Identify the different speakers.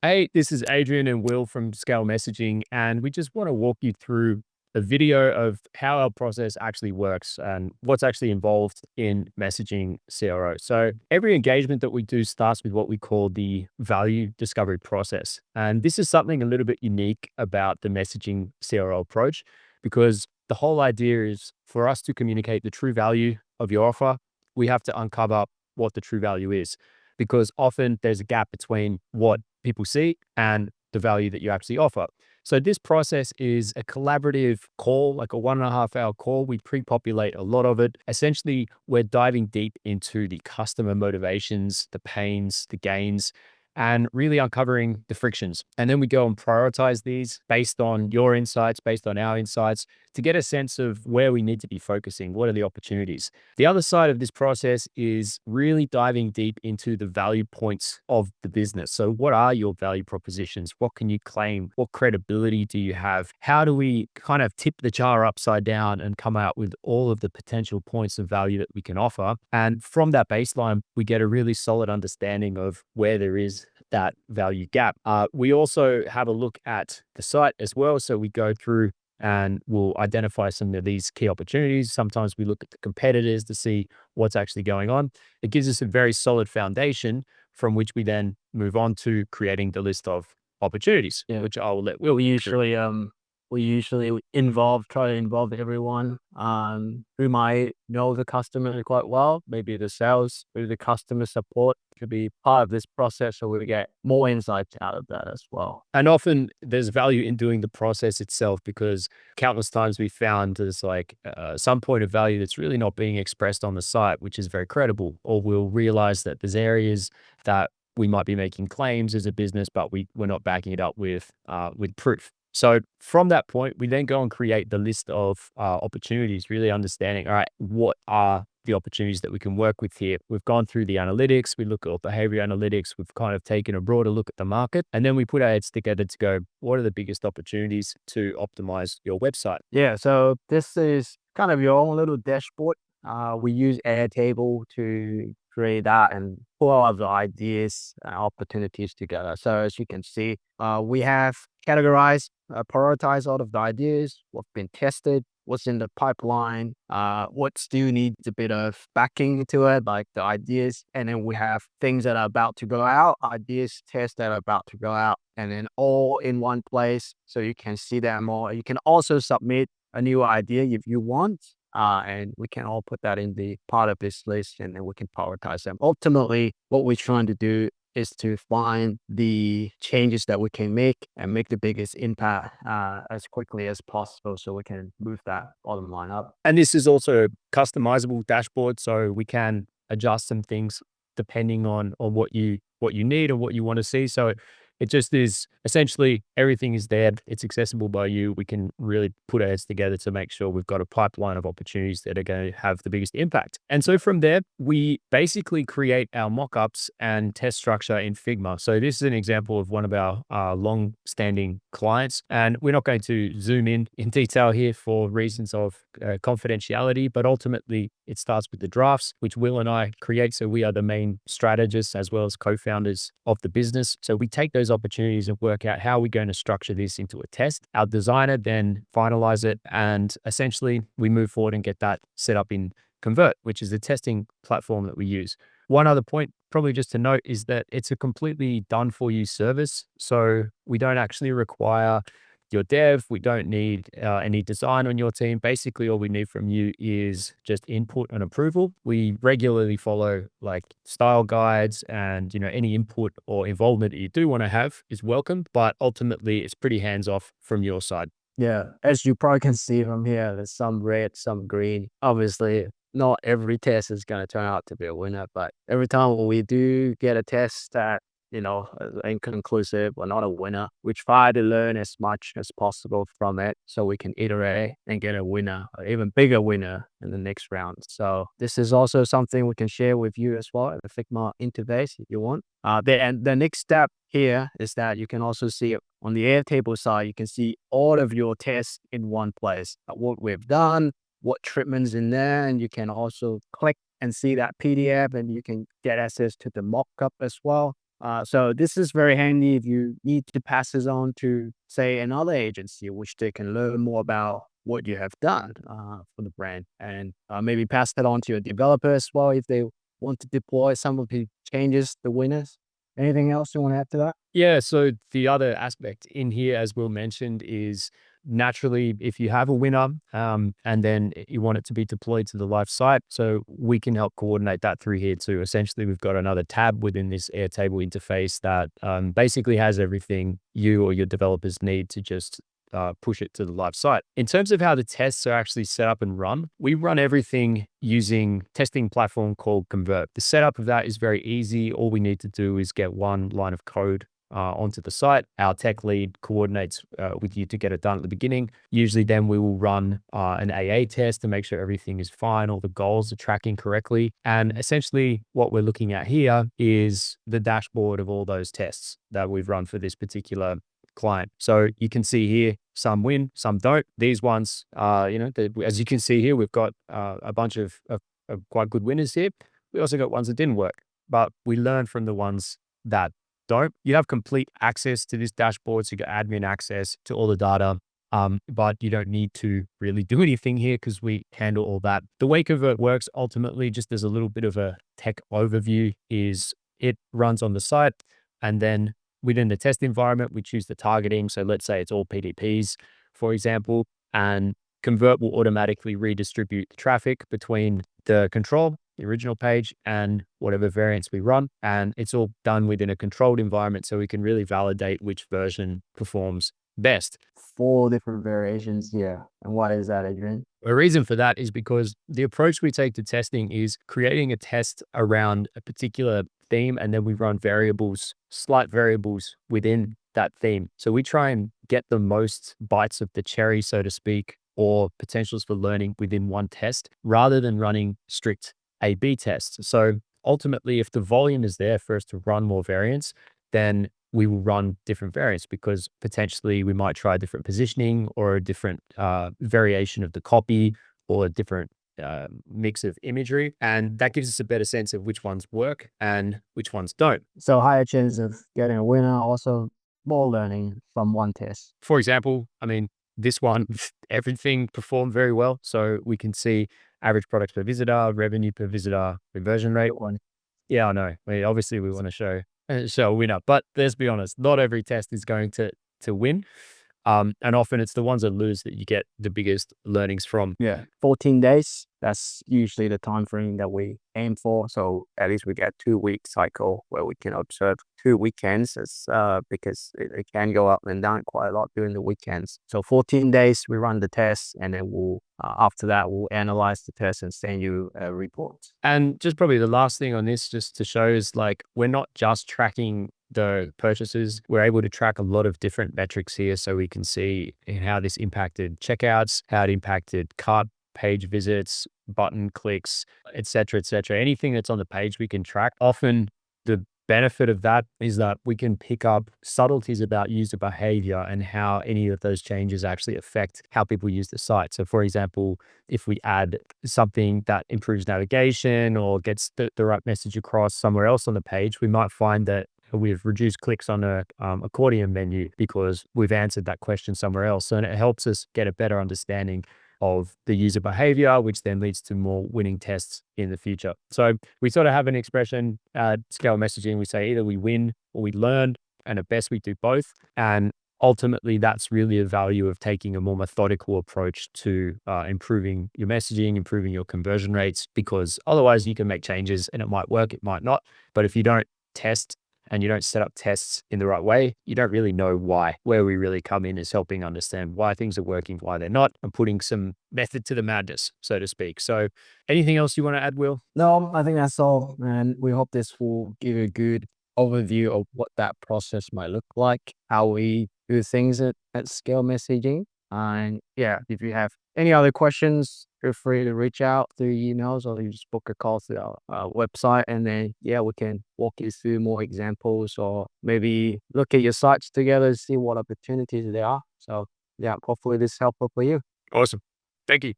Speaker 1: Hey, this is Adrian and Will from Scale Messaging, and we just want to walk you through a video of how our process actually works and what's actually involved in Messaging CRO. So, every engagement that we do starts with what we call the value discovery process. And this is something a little bit unique about the Messaging CRO approach because the whole idea is for us to communicate the true value of your offer, we have to uncover what the true value is because often there's a gap between what people see and the value that you actually offer. So this process is a collaborative call, like a 1.5 hour call. We pre-populate a lot of it. Essentially, we're diving deep into the customer motivations, the pains, the gains, and really uncovering the frictions. And then we go and prioritize these based on your insights, based on our insights, to get a sense of where we need to be focusing. What are the opportunities? The other side of this process is really diving deep into the value points of the business. So, what are your value propositions? What can you claim? What credibility do you have? How do we kind of tip the jar upside down and come out with all of the potential points of value that we can offer? And from that baseline, we get a really solid understanding of where there is that value gap. We also have a look at the site as well. So, we go through and we'll identify some of these key opportunities. Sometimes we look at the competitors to see what's actually going on. It gives us a very solid foundation from which we then move on to creating the list of opportunities,
Speaker 2: Yeah,
Speaker 1: which I will let Will
Speaker 2: we
Speaker 1: go through.
Speaker 2: usually try to involve everyone who might know the customer quite well. Maybe the sales, maybe the customer support could be part of this process, so we get more insights out of that as well.
Speaker 1: And often there's value in doing the process itself because countless times we found there's like some point of value that's really not being expressed on the site, which is very credible. Or we'll realize that there's areas that we might be making claims as a business, but we're not backing it up with proof. So from that point, we then go and create the list of opportunities, really understanding, all right, what are the opportunities that we can work with here. We've gone through the analytics, we look at behavior analytics, we've kind of taken a broader look at the market, and then we put our heads together to go, what are the biggest opportunities to optimize your website?
Speaker 2: Yeah, so this is kind of your own little dashboard. We use Airtable to create that and pull all of the ideas and opportunities together. So as you can see, we have categorized, prioritized all of the ideas, what's been tested, what's in the pipeline, what still needs a bit of backing to it, like the ideas. And then we have things that are about to go out, ideas, tests that are about to go out, and then all in one place. So you can see them more. You can also submit a new idea if you want. And we can all put that in the part of this list and then we can prioritize them. Ultimately, what we're trying to do is to find the changes that we can make and make the biggest impact as quickly as possible so we can move that bottom line up.
Speaker 1: And this is also a customizable dashboard, so we can adjust some things depending on what you need or what you want to see. So it just is essentially everything is there. It's accessible by you. We can really put our heads together to make sure we've got a pipeline of opportunities that are going to have the biggest impact. And so from there, we basically create our mock-ups and test structure in Figma. So this is an example of one of our long-standing clients, and we're not going to zoom in detail here for reasons of confidentiality, but ultimately it starts with the drafts, which Will and I create. So we are the main strategists as well as co-founders of the business. So we take those opportunities and work out how we're going to structure this into a test. Our designer then finalize it, and essentially we move forward and get that set up in Convert, which is the testing platform that we use. One other point, probably just to note, is that it's a completely done for you service. So we don't actually require your dev. We don't need any design on your team. Basically, all we need from you is just input and approval. We regularly follow like style guides, and any input or involvement that you do want to have is welcome. But ultimately, it's pretty hands off from your side.
Speaker 2: Yeah, as you probably can see from here, there's some red, some green. Obviously, not every test is going to turn out to be a winner, but every time when we do get a test that, is inconclusive or not a winner, we try to learn as much as possible from it so we can iterate and get a winner, or even bigger winner in the next round. So this is also something we can share with you as well at the Figma interface if you want. The next step here is that you can also see on the Airtable side, you can see all of your tests in one place. What we've done, what treatments in there, and you can also click and see that PDF, and you can get access to the mock-up as well. So this is very handy if you need to pass this on to, say, another agency, which they can learn more about what you have done for the brand, and maybe pass that on to your developer as well if they want to deploy some of the changes, the winners. Anything else you want to add to that?
Speaker 1: Yeah, so the other aspect in here, as Will mentioned, is naturally if you have a winner, and then you want it to be deployed to the live site, so we can help coordinate that through here too. Essentially, we've got another tab within this Airtable interface that basically has everything you or your developers need to just push it to the live site. In terms of how the tests are actually set up and run, we run everything using testing platform called Convert. The setup of that is very easy. All we need to do is get one line of code onto the site. Our tech lead coordinates with you to get it done at the beginning. Usually then we will run an AA test to make sure everything is fine, all the goals are tracking correctly. And essentially what we're looking at here is the dashboard of all those tests that we've run for this particular client. So you can see here, some win, some don't. These ones, as you can see here, we've got a bunch of quite good winners here. We also got ones that didn't work, but we learn from the ones that don't. You have complete access to this dashboard, so you got admin access to all the data, but you don't need to really do anything here because we handle all that. The way Convert works ultimately, just as a little bit of a tech overview, is it runs on the site, and then within the test environment, we choose the targeting. So let's say it's all PDPs, for example, and Convert will automatically redistribute the traffic between the control, the original page, and whatever variants we run. And it's all done within a controlled environment so we can really validate which version performs best.
Speaker 2: 4 different variations, yeah. And what is that, Adrian?
Speaker 1: A reason for that is because the approach we take to testing is creating a test around a particular theme, and then we run variables, slight variables within that theme. So we try and get the most bites of the cherry, so to speak, or potentials for learning within one test rather than running strict A/B tests. So ultimately, if the volume is there for us to run more variants, then we will run different variants because potentially we might try different positioning or a different variation of the copy or a different mix of imagery. And that gives us a better sense of which ones work and which ones don't.
Speaker 2: So higher chance of getting a winner, also more learning from one test.
Speaker 1: For example, I mean, this one, everything performed very well. So we can see average products per visitor, revenue per visitor, conversion rate.
Speaker 2: One.
Speaker 1: Yeah, I know. I mean, obviously, we want to show a winner, but let's be honest, not every test is going to win. And often it's the ones that lose that you get the biggest learnings from.
Speaker 2: Yeah. 14 days. That's usually the time frame that we aim for. So at least we get 2-week cycle where we can observe 2 weekends. It's, because it can go up and down quite a lot during the weekends. So 14 days we run the test, and then we'll after that we'll analyze the test and send you a report.
Speaker 1: And just probably the last thing on this, just to show, is like we're not just tracking the purchases. We're able to track a lot of different metrics here, so we can see how this impacted checkouts, how it impacted cart page visits, button clicks, et cetera, et cetera. Anything that's on the page we can track. Often the benefit of that is that we can pick up subtleties about user behavior and how any of those changes actually affect how people use the site. So for example, if we add something that improves navigation or gets the right message across somewhere else on the page, we might find that we've reduced clicks on a accordion menu because we've answered that question somewhere else. And it helps us get a better understanding of the user behavior, which then leads to more winning tests in the future. So we sort of have an expression at Scale Messaging. We say either we win or we learn, and at best we do both. And ultimately, that's really a value of taking a more methodical approach to improving your messaging, improving your conversion rates, because otherwise you can make changes and it might work, it might not. But if you don't test and you don't set up tests in the right way, you don't really know why. Where we really come in is helping understand why things are working, why they're not, and putting some method to the madness, so to speak. So anything else you want to add, Will?
Speaker 2: No, I think that's all. And we hope this will give you a good overview of what that process might look like, how we do things at Scale Messaging. And yeah, if you have any other questions, feel free to reach out through emails, or you just book a call through our website. And then, yeah, we can walk you through more examples, or maybe look at your sites together, see what opportunities there are. So yeah, hopefully this is helpful for you.
Speaker 1: Awesome. Thank you.